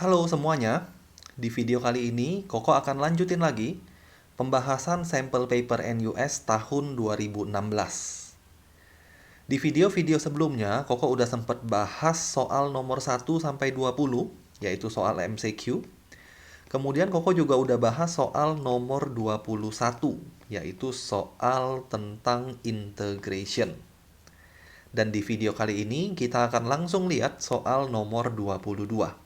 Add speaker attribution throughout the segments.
Speaker 1: Halo semuanya, di video kali ini Koko akan lanjutin lagi pembahasan sampel paper NUS tahun 2016. Di video-video sebelumnya, Koko udah sempat bahas soal nomor 1 sampai 20, yaitu soal MCQ. Kemudian Koko juga udah bahas soal nomor 21, yaitu soal tentang integration. Dan di video kali ini kita akan langsung lihat soal nomor 22.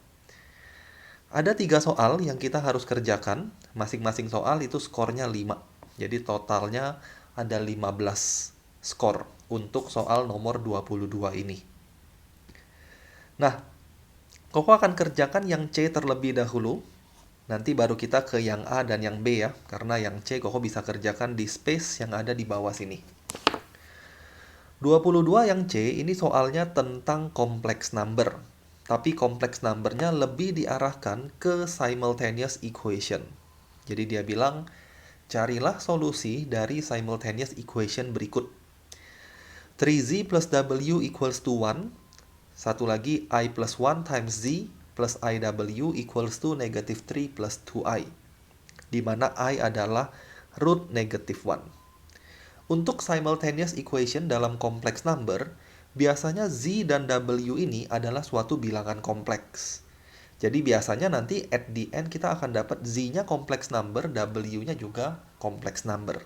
Speaker 1: Ada 3 soal yang kita harus kerjakan. Masing-masing soal itu skornya 5. Jadi totalnya ada 15 skor untuk soal nomor 22 ini. Nah, Koko akan kerjakan yang C terlebih dahulu. Nanti baru kita ke yang A dan yang B ya. Karena yang C Koko bisa kerjakan di space yang ada di bawah sini. 22 yang C ini soalnya tentang complex number. Tapi complex numbernya lebih diarahkan ke simultaneous equation. Jadi dia bilang, carilah solusi dari simultaneous equation berikut. 3z plus w equals to 1. Satu lagi, I plus 1 times z plus iw equals to negative 3 plus 2i. Di mana I adalah root negative 1. Untuk simultaneous equation dalam complex number, biasanya z dan w ini adalah suatu bilangan kompleks. Jadi biasanya nanti at the end kita akan dapat z-nya complex number, w-nya juga complex number.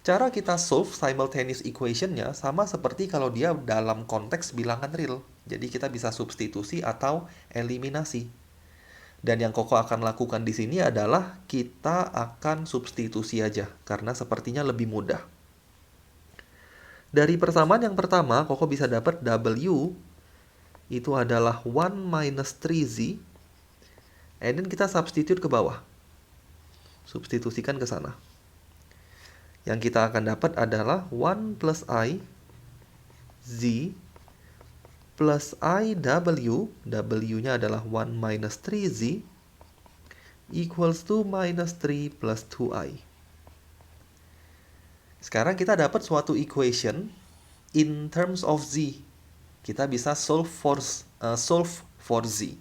Speaker 1: Cara kita solve simultaneous equation-nya sama seperti kalau dia dalam konteks bilangan real. Jadi kita bisa substitusi atau eliminasi. Dan yang Koko akan lakukan di sini adalah kita akan substitusi aja, karena sepertinya lebih mudah. Dari persamaan yang pertama, Koko bisa dapat W itu adalah 1 minus 3Z. And then kita substitute ke bawah. Substitusikan ke sana. Yang kita akan dapat adalah 1 plus I Z plus IW. W-nya adalah 1 minus 3Z equals to minus 3 plus 2I. Sekarang kita dapat suatu equation in terms of Z. Kita bisa solve for Z.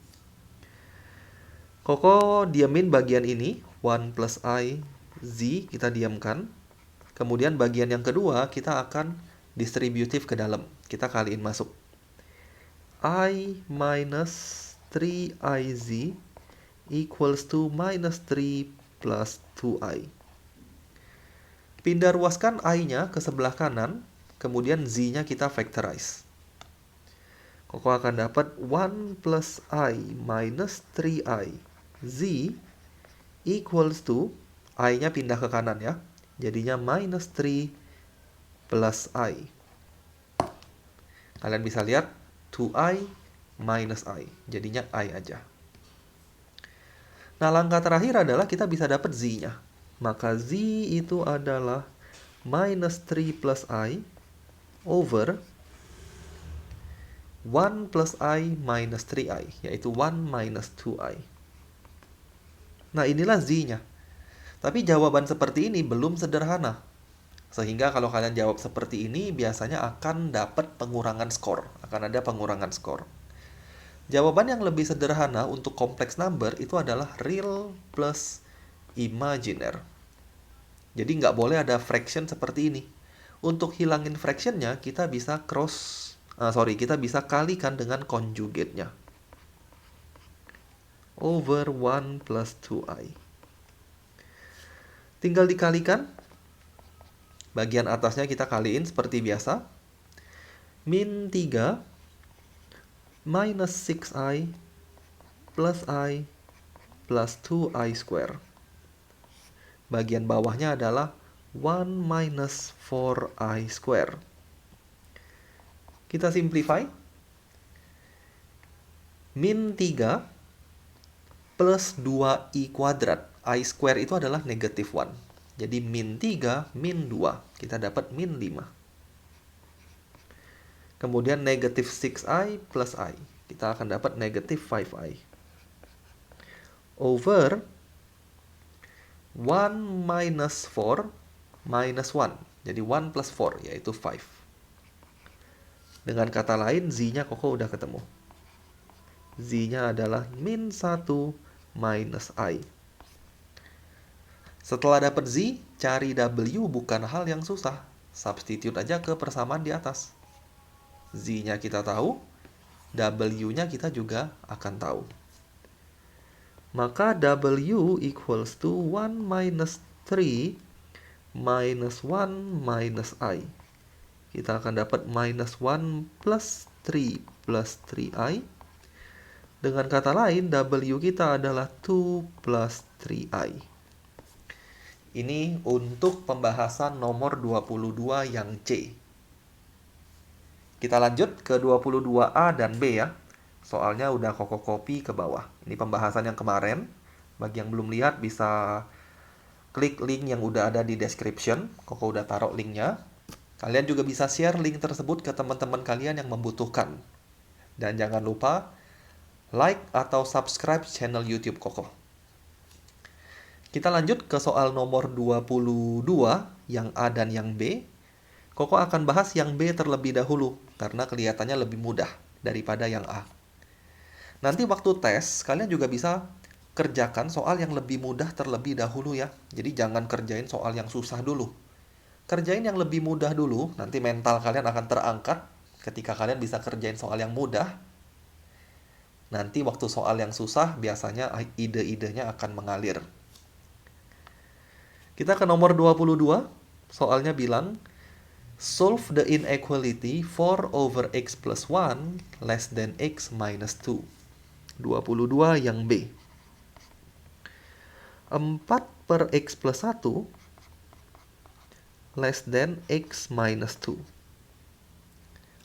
Speaker 1: Koko diamin bagian ini, 1 plus I Z, kita diamkan. Kemudian bagian yang kedua, kita akan distributive ke dalam. Kita kaliin masuk. I minus 3IZ equals to minus 3 plus 2I. Pindah ruaskan I-nya ke sebelah kanan, kemudian Z-nya kita factorize. Koko akan dapat 1 plus I minus 3I Z equals to, I-nya pindah ke kanan ya, jadinya minus 3 plus I. Kalian bisa lihat 2I minus I, jadinya I aja. Nah, langkah terakhir adalah kita bisa dapat Z-nya. Maka Z itu adalah minus 3 plus I over 1 plus I minus 3I, yaitu 1 minus 2I. Nah, inilah Z-nya. Tapi jawaban seperti ini belum sederhana. Sehingga kalau kalian jawab seperti ini, biasanya akan dapat pengurangan skor. Akan ada pengurangan skor. Jawaban yang lebih sederhana untuk complex number itu adalah real plus imaginer. Jadi nggak boleh ada fraction seperti ini. Untuk hilangin fractionnya, kita bisa kita bisa kalikan dengan conjugate-nya. Over 1 plus 2i. Tinggal dikalikan. Bagian atasnya kita kaliin seperti biasa. Min 3 minus 6i plus i plus 2i square. Bagian bawahnya adalah 1 minus 4i square. Kita simplify. Min 3 plus 2i kuadrat. I square itu adalah negative 1. Jadi min 3, min 2. Kita dapat min 5. Kemudian negative 6i plus i. Kita akan dapat negative 5i. Over 1 minus 4 minus 1. Jadi 1 plus 4, yaitu 5. Dengan kata lain, Z-nya Koko udah ketemu. Z-nya adalah min 1 minus I. Setelah dapat Z, cari W bukan hal yang susah. Substitute aja ke persamaan di atas. Z-nya kita tahu, W-nya kita juga akan tahu. Maka W equals to 1 minus 3 minus 1 minus I. Kita akan dapat minus 1 plus 3 plus 3I. Dengan kata lain, W kita adalah 2 plus 3I. Ini untuk pembahasan nomor 22 yang C. Kita lanjut ke 22A dan B ya. Soalnya udah Koko copy ke bawah. Ini pembahasan yang kemarin. Bagi yang belum lihat bisa klik link yang udah ada di description. Koko udah taruh linknya. Kalian juga bisa share link tersebut ke teman-teman kalian yang membutuhkan. Dan jangan lupa like atau subscribe channel YouTube Koko. Kita lanjut ke soal nomor 22 yang A dan yang B. Koko akan bahas yang B terlebih dahulu karena kelihatannya lebih mudah daripada yang A. Nanti waktu tes, kalian juga bisa kerjakan soal yang lebih mudah terlebih dahulu ya. Jadi jangan kerjain soal yang susah dulu. Kerjain yang lebih mudah dulu, nanti mental kalian akan terangkat ketika kalian bisa kerjain soal yang mudah. Nanti waktu soal yang susah, biasanya ide-idenya akan mengalir. Kita ke nomor 22, soalnya bilang, solve the inequality 4 over x plus 1 less than x minus 2. 22 yang B. 4 per x plus 1 less than x minus 2.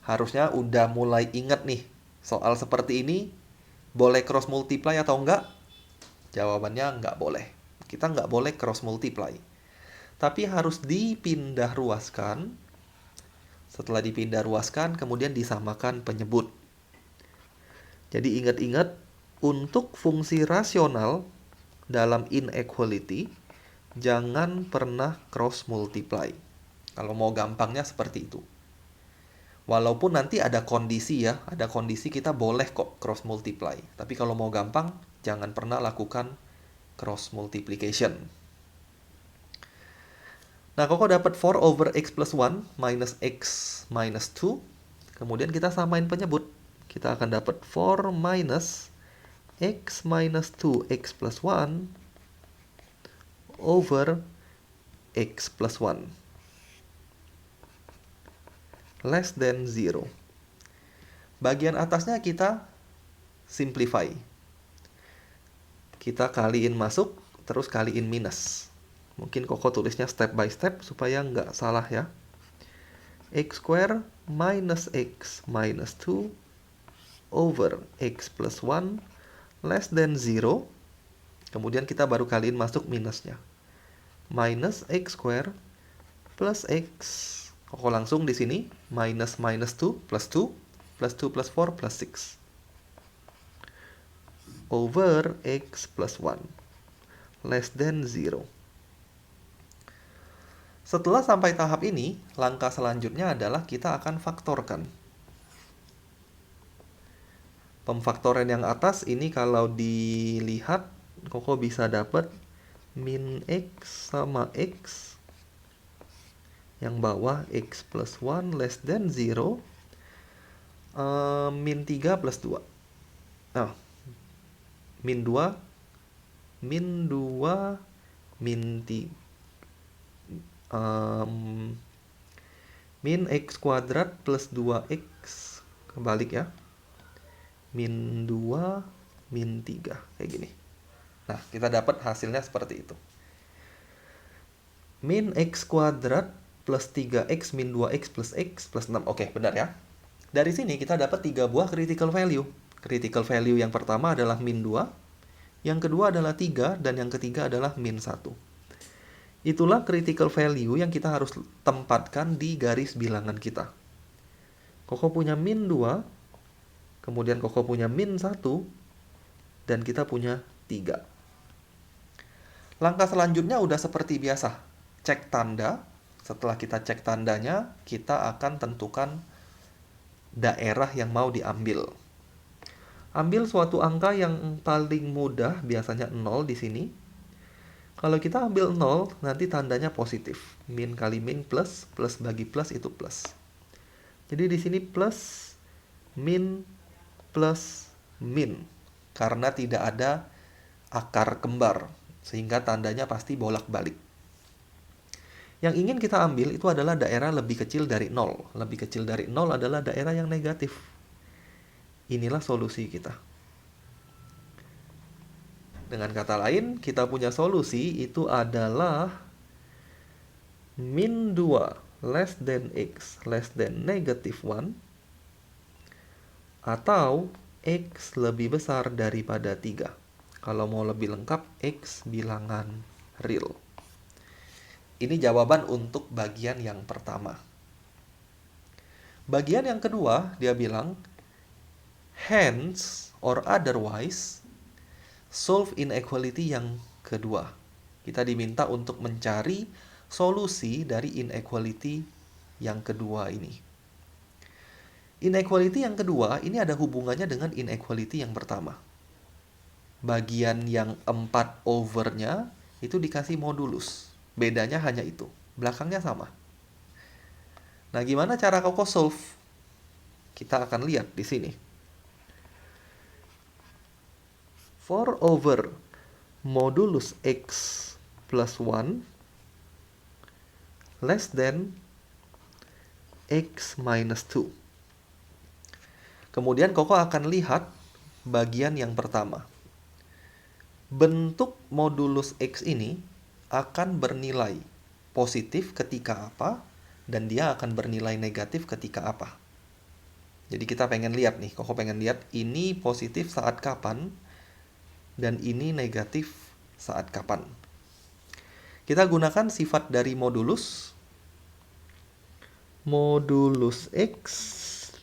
Speaker 1: Harusnya udah mulai ingat nih, soal seperti ini boleh cross multiply atau enggak? Jawabannya enggak boleh. Kita nggak boleh cross multiply. Tapi harus dipindah ruaskan. Setelah dipindah ruaskan, kemudian disamakan penyebut. Jadi ingat-ingat, untuk fungsi rasional dalam inequality, jangan pernah cross multiply. Kalau mau gampangnya seperti itu. Walaupun nanti ada kondisi ya, ada kondisi kita boleh kok cross multiply. Tapi kalau mau gampang, jangan pernah lakukan cross multiplication. Nah, Koko dapat 4 over x plus 1 minus x minus 2. Kemudian kita samain penyebut. Kita akan dapat 4 minus x minus 2 x plus 1 over x plus 1 less than 0. Bagian atasnya kita simplify. Kita kaliin masuk, terus kaliin minus. Mungkin Koko tulisnya step by step supaya nggak salah ya. X square minus x minus 2 over x plus 1 less than 0. Kemudian kita baru kaliin masuk minusnya. Minus x square plus x. Koko langsung di sini. Minus minus 2 plus 2. Plus 2 plus 4 plus 6. Over x plus 1 less than 0. Setelah sampai tahap ini, langkah selanjutnya adalah kita akan faktorkan. Pemfaktoran yang atas ini kalau dilihat, Koko bisa dapat min x sama x. Yang bawah x plus 1 less than 0. Min 3 plus 2. Nah, min 2, min 2, min 3. Min x kuadrat plus 2x. Kebalik ya. Min 2, min 3. Kayak gini. Nah, kita dapat hasilnya seperti itu. Min x kuadrat plus 3x min 2x plus x plus 6. Oke, benar ya. Dari sini kita dapat 3 buah critical value. Critical value yang pertama adalah min 2, yang kedua adalah 3, dan yang ketiga adalah min 1. Itulah critical value yang kita harus tempatkan di garis bilangan kita. Koko punya min 2, kemudian Koko punya min 1, dan kita punya 3. Langkah selanjutnya udah seperti biasa. Cek tanda. Setelah kita cek tandanya, kita akan tentukan daerah yang mau diambil. Ambil suatu angka yang paling mudah, biasanya 0 di sini. Kalau kita ambil 0, nanti tandanya positif. Min kali min plus, plus bagi plus itu plus. Jadi di sini plus, min, plus, min. Karena tidak ada akar kembar, sehingga tandanya pasti bolak-balik. Yang ingin kita ambil itu adalah daerah lebih kecil dari 0. Lebih kecil dari 0 adalah daerah yang negatif. Inilah solusi kita. Dengan kata lain, kita punya solusi itu adalah min 2 less than x less than negative 1 atau x lebih besar daripada 3. Kalau mau lebih lengkap, x bilangan real. Ini jawaban untuk bagian yang pertama. Bagian yang kedua, dia bilang, hence or otherwise, solve inequality yang kedua. Kita diminta untuk mencari solusi dari inequality yang kedua ini. Inequality yang kedua, ini ada hubungannya dengan inequality yang pertama. Bagian yang 4 over-nya itu dikasih modulus. Bedanya hanya itu. Belakangnya sama. Nah, gimana cara Koko solve? Kita akan lihat di sini. 4 over modulus x plus 1 less than x minus 2. Kemudian Koko akan lihat bagian yang pertama. Bentuk modulus x ini akan bernilai positif ketika apa, dan dia akan bernilai negatif ketika apa. Jadi kita pengen lihat nih, Koko pengen lihat ini positif saat kapan, dan ini negatif saat kapan. Kita gunakan sifat dari modulus. Modulus x,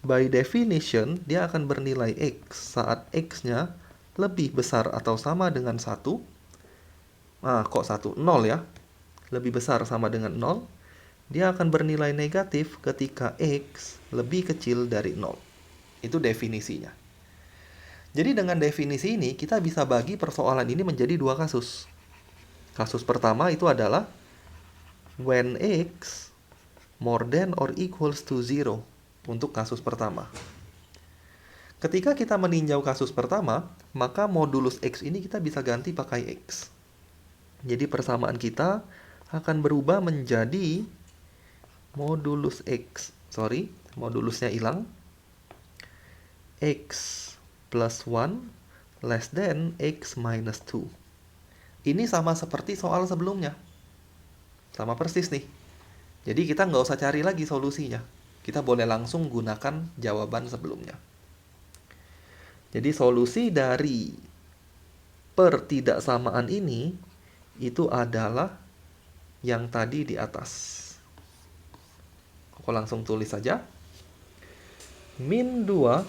Speaker 1: by definition, dia akan bernilai x saat x-nya lebih besar atau sama dengan 1. Kok 1? 0 ya. Lebih besar sama dengan 0. Dia akan bernilai negatif ketika x lebih kecil dari 0. Itu definisinya. Jadi dengan definisi ini, kita bisa bagi persoalan ini menjadi 2 kasus. Kasus pertama itu adalah when x more than or equals to 0 untuk kasus pertama. Ketika kita meninjau kasus pertama, maka modulus x ini kita bisa ganti pakai x. Jadi persamaan kita akan berubah menjadi modulus x. Modulusnya hilang. X plus 1 less than x minus 2. Ini sama seperti soal sebelumnya. Sama persis nih. Jadi kita nggak usah cari lagi solusinya. Kita boleh langsung gunakan jawaban sebelumnya. Jadi solusi dari pertidaksamaan ini itu adalah yang tadi di atas. Koko langsung tulis saja. Min 2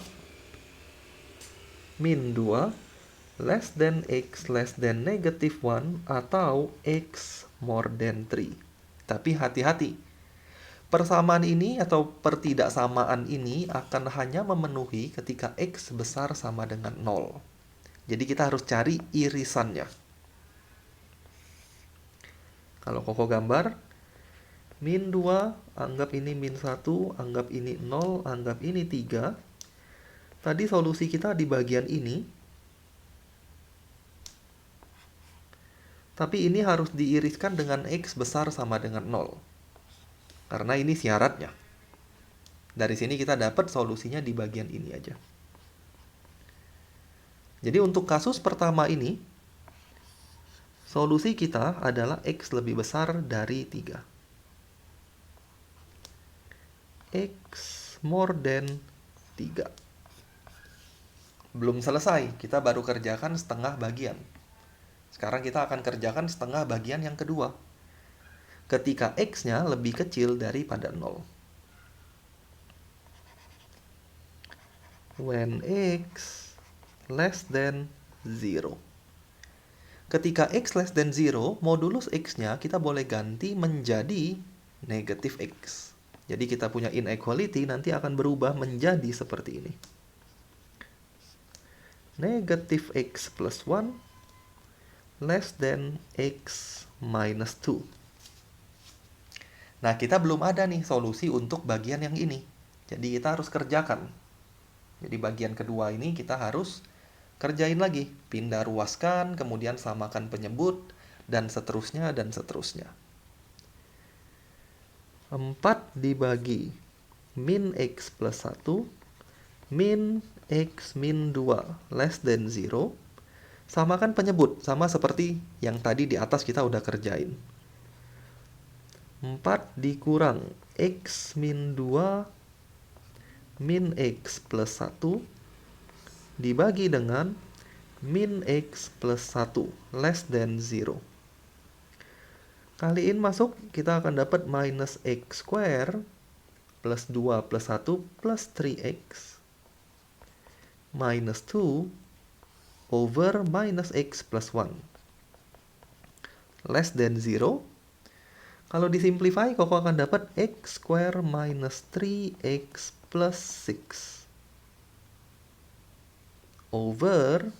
Speaker 1: less than x less than negative 1 atau x more than 3. Tapi hati-hati. Persamaan ini atau pertidaksamaan ini akan hanya memenuhi ketika x besar sama dengan 0. Jadi kita harus cari irisannya. Kalau Koko gambar, min 2, anggap ini min 1, anggap ini 0, anggap ini 3. Tadi solusi kita di bagian ini. Tapi ini harus diiriskan dengan x besar sama dengan 0. Karena ini syaratnya. Dari sini kita dapat solusinya di bagian ini aja. Jadi untuk kasus pertama ini, solusi kita adalah x lebih besar dari 3. X more than 3. Belum selesai, kita baru kerjakan setengah bagian. Sekarang kita akan kerjakan setengah bagian yang kedua. Ketika x-nya lebih kecil daripada 0. When x less than 0. Ketika x less than 0, modulus x-nya kita boleh ganti menjadi negatif x. Jadi kita punya inequality nanti akan berubah menjadi seperti ini. negative x plus 1 less than x minus 2. Nah, kita belum ada nih solusi untuk bagian yang ini. Jadi kita harus kerjakan. Jadi bagian kedua ini kita harus kerjain lagi. Pindah ruaskan, kemudian samakan penyebut, dan seterusnya, dan seterusnya. 4 dibagi min x plus 1, min x min 2 less than 0. Samakan penyebut, sama seperti yang tadi di atas kita udah kerjain. 4 dikurang x min 2 min x plus 1 dibagi dengan min x plus 1 less than 0. Kaliin masuk, kita akan dapat minus x square plus 2 plus 1 plus 3x minus 2 over minus x plus 1 less than 0. Kalau disimplify, Koko akan dapat x square minus 3x plus 6 over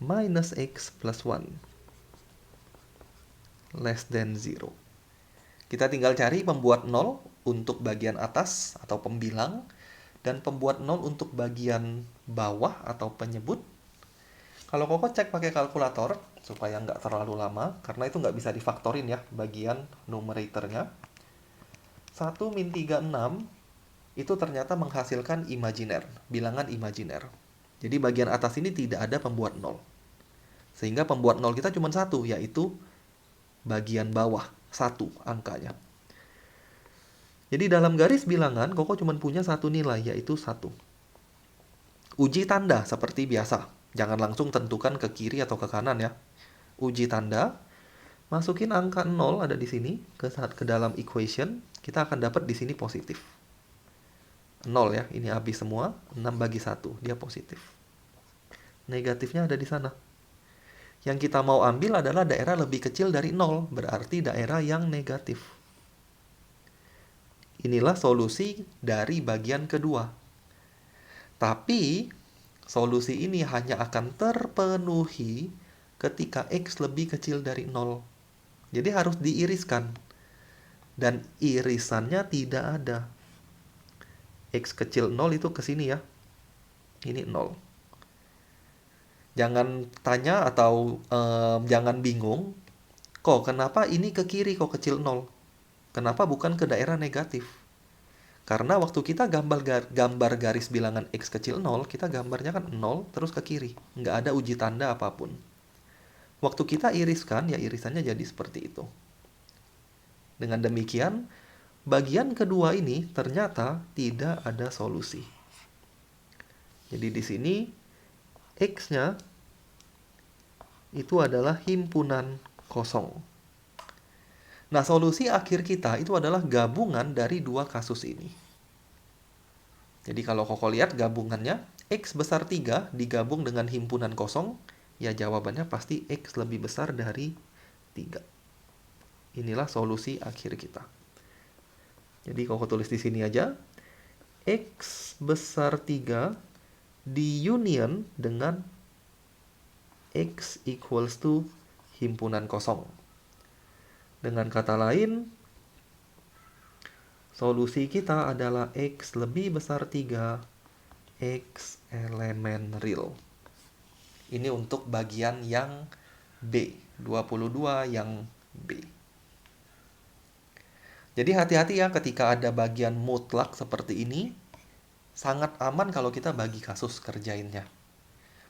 Speaker 1: minus x plus 1 less than 0. Kita tinggal cari pembuat 0 untuk bagian atas atau pembilang, dan pembuat 0 untuk bagian bawah atau penyebut. Kalau Koko cek pakai kalkulator, supaya nggak terlalu lama, karena itu nggak bisa difaktorin ya, bagian numeratornya. 1 min 36, itu ternyata menghasilkan imajiner, bilangan imajiner. Jadi bagian atas ini tidak ada pembuat 0. Sehingga pembuat 0 kita cuma satu, yaitu bagian bawah, 1 angkanya. Jadi dalam garis bilangan, Koko cuma punya satu nilai, yaitu 1. Uji tanda seperti biasa. Jangan langsung tentukan ke kiri atau ke kanan ya. Uji tanda, masukin angka 0 ada di sini ke dalam equation, kita akan dapat di sini positif. 0 ya, ini habis semua, 6 bagi 1, dia positif. Negatifnya ada di sana. Yang kita mau ambil adalah daerah lebih kecil dari 0, berarti daerah yang negatif. Inilah solusi dari bagian kedua. Tapi, solusi ini hanya akan terpenuhi ketika x lebih kecil dari 0. Jadi harus diiriskan. Dan irisannya tidak ada. X kecil 0 itu ke sini ya. Ini 0. Jangan tanya atau jangan bingung. Kok kenapa ini ke kiri kok kecil 0? Kenapa bukan ke daerah negatif? Karena waktu kita gambar garis bilangan x kecil 0, kita gambarnya kan 0 terus ke kiri. Nggak ada uji tanda apapun. Waktu kita iriskan, ya irisannya jadi seperti itu. Dengan demikian, bagian kedua ini ternyata tidak ada solusi. Jadi di sini, x-nya itu adalah himpunan kosong. Nah, solusi akhir kita itu adalah gabungan dari dua kasus ini. Jadi kalau Koko lihat gabungannya, x besar 3 digabung dengan himpunan kosong, ya jawabannya pasti x lebih besar dari 3. Inilah solusi akhir kita. Jadi Koko tulis di sini aja, x besar 3 di union dengan x equals to himpunan kosong. Dengan kata lain, solusi kita adalah x lebih besar 3, x elemen real. Ini untuk bagian yang B, 22 yang B. Jadi hati-hati ya ketika ada bagian mutlak seperti ini, sangat aman kalau kita bagi kasus kerjainnya.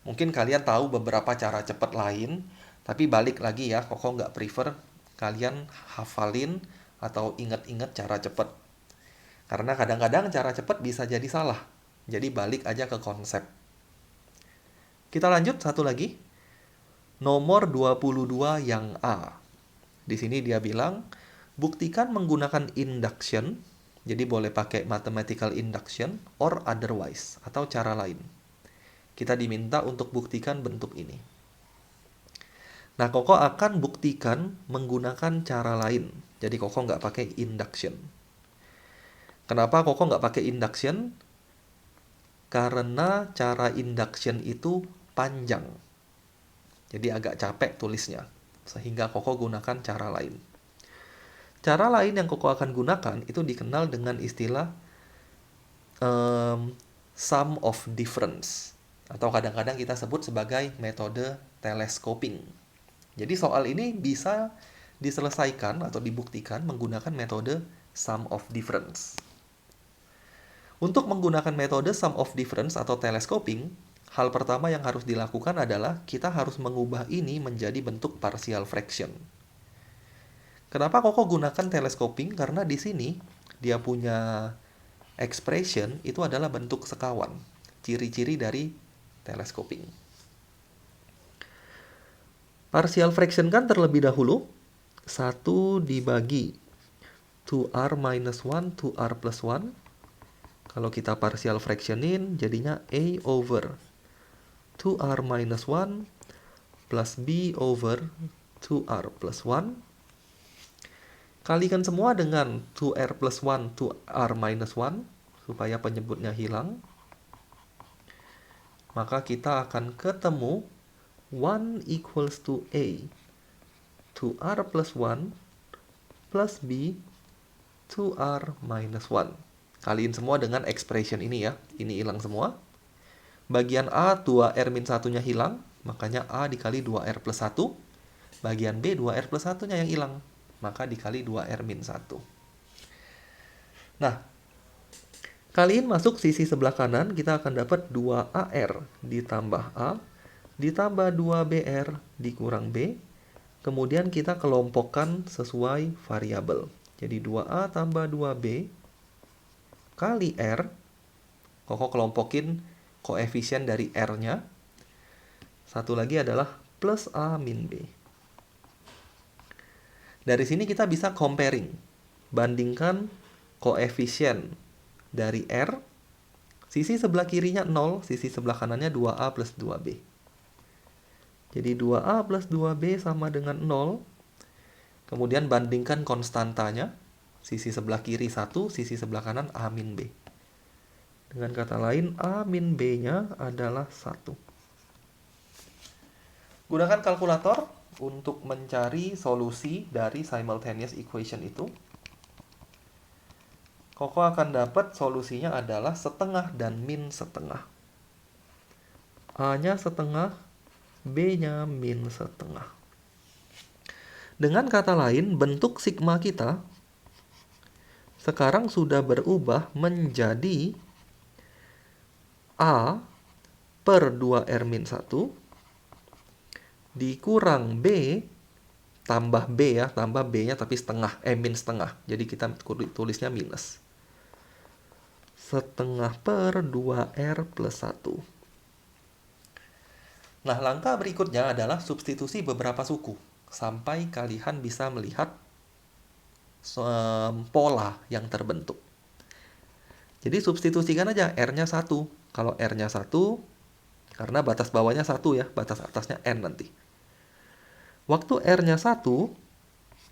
Speaker 1: Mungkin kalian tahu beberapa cara cepat lain, tapi balik lagi ya, Koko nggak prefer kalian hafalin atau ingat-ingat cara cepat. Karena kadang-kadang cara cepat bisa jadi salah. Jadi balik aja ke konsep. Kita lanjut satu lagi. Nomor 22 yang A. Di sini dia bilang, buktikan menggunakan induction. Jadi boleh pakai mathematical induction or otherwise atau cara lain. Kita diminta untuk buktikan bentuk ini. Nah, Koko akan buktikan menggunakan cara lain. Jadi Koko nggak pakai induction. Kenapa Koko nggak pakai induction? Karena cara induction itu panjang. Jadi agak capek tulisnya. Sehingga Koko gunakan cara lain. Cara lain yang Koko akan gunakan itu dikenal dengan istilah sum of difference. Atau kadang-kadang kita sebut sebagai metode telescoping. Jadi soal ini bisa diselesaikan atau dibuktikan menggunakan metode sum of difference. Untuk menggunakan metode sum of difference atau telescoping, hal pertama yang harus dilakukan adalah kita harus mengubah ini menjadi bentuk partial fraction. Kenapa Koko gunakan telescoping? Karena di sini dia punya expression itu adalah bentuk sekawan. Ciri-ciri dari telescoping. Partial fraction kan terlebih dahulu 1 dibagi 2r minus 1, 2r plus 1. Kalau kita partial fractionin, jadinya A over 2r minus 1 plus B over 2r plus 1. Kalikan semua dengan 2r plus 1, 2r minus 1, supaya penyebutnya hilang. Maka kita akan ketemu 1 equals to A 2r plus 1 plus B 2r minus 1. Kaliin semua dengan expression ini ya. Ini hilang semua. Bagian A 2r min 1-nya hilang. Makanya A dikali 2r plus 1. Bagian B 2r plus 1-nya yang hilang. Maka dikali 2r min 1. Nah, kaliin masuk sisi sebelah kanan. Kita akan dapat 2AR ditambah A. Ditambah 2BR dikurang B. Kemudian kita kelompokkan sesuai variabel. Jadi 2A tambah 2B kali R. Koko kelompokin koefisien dari R-nya. Satu lagi adalah plus A min B. Dari sini kita bisa comparing. Bandingkan koefisien dari R. Sisi sebelah kirinya 0, sisi sebelah kanannya 2A plus 2B. Jadi 2A plus 2B sama dengan 0. Kemudian bandingkan konstantanya. Sisi sebelah kiri 1, sisi sebelah kanan A min B. Dengan kata lain, A min B-nya adalah 1. Gunakan kalkulator untuk mencari solusi dari simultaneous equation itu. Koko akan dapat solusinya adalah setengah dan min setengah. A-nya setengah, B-nya min setengah. Dengan kata lain, bentuk sigma kita sekarang sudah berubah menjadi A per 2R min 1 dikurang B tambah B ya, tambah B-nya tapi setengah, min setengah. Jadi kita tulisnya minus. Setengah per 2R plus 1. Nah, langkah berikutnya adalah substitusi beberapa suku. Sampai kalian bisa melihat pola yang terbentuk. Jadi substitusikan aja R-nya 1. Kalau R-nya 1, karena batas bawahnya 1 ya, batas atasnya N nanti. Waktu R-nya 1,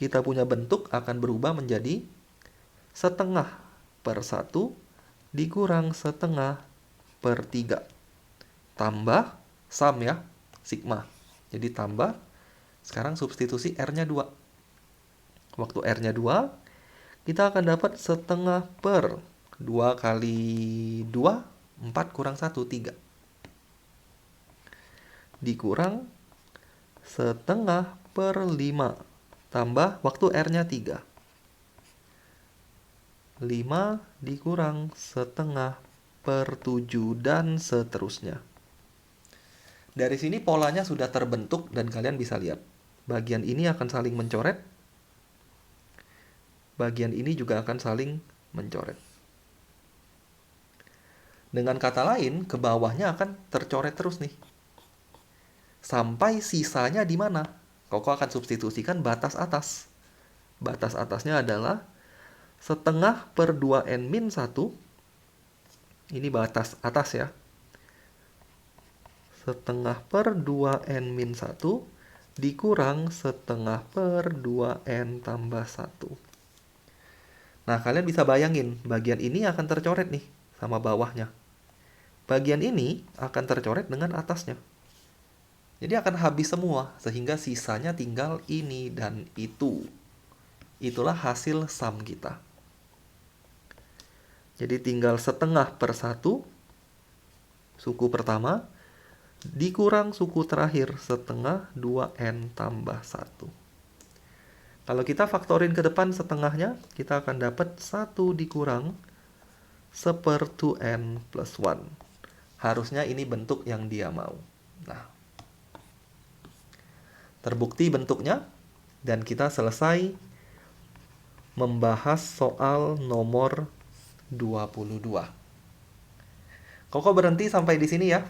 Speaker 1: kita punya bentuk akan berubah menjadi setengah per 1 dikurang setengah per 3. Tambah sum ya, sigma. Jadi tambah, sekarang substitusi R-nya 2. Waktu R-nya 2, kita akan dapat setengah per 2 kali 2, 4 kurang 1, 3. Dikurang setengah per 5. Tambah waktu R-nya 3. 5 dikurang setengah per 7 dan seterusnya. Dari sini polanya sudah terbentuk dan kalian bisa lihat. Bagian ini akan saling mencoret. Bagian ini juga akan saling mencoret. Dengan kata lain, ke bawahnya akan tercoret terus nih. Sampai sisanya di mana? Koko akan substitusikan batas atas. Batas atasnya adalah setengah per 2N min 1. Ini batas atas ya. Setengah per 2N min 1 dikurang setengah per 2N tambah 1. Nah, kalian bisa bayangin, bagian ini akan tercoret nih, sama bawahnya. Bagian ini akan tercoret dengan atasnya. Jadi akan habis semua, sehingga sisanya tinggal ini dan itu. Itulah hasil sum kita. Jadi tinggal setengah per 1, suku pertama, dikurang suku terakhir setengah 2n tambah 1. Kalau kita faktorin ke depan setengahnya, kita akan dapat 1 dikurang 1/2n plus 1. Harusnya ini bentuk yang dia mau. Nah, terbukti bentuknya, dan kita selesai membahas soal nomor 22. Koko berhenti sampai di sini ya.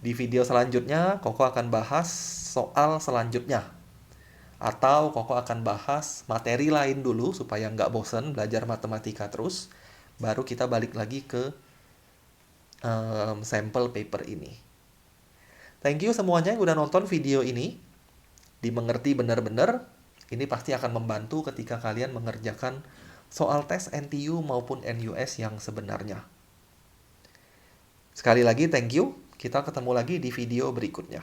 Speaker 1: Di video selanjutnya, Koko akan bahas soal selanjutnya. Atau Koko akan bahas materi lain dulu supaya nggak bosen belajar matematika terus. Baru kita balik lagi ke sampel paper ini. Thank you semuanya yang udah nonton video ini. Dimengerti benar-benar. Ini pasti akan membantu ketika kalian mengerjakan soal tes NTU maupun NUS yang sebenarnya. Sekali lagi thank you. Kita ketemu lagi di video berikutnya.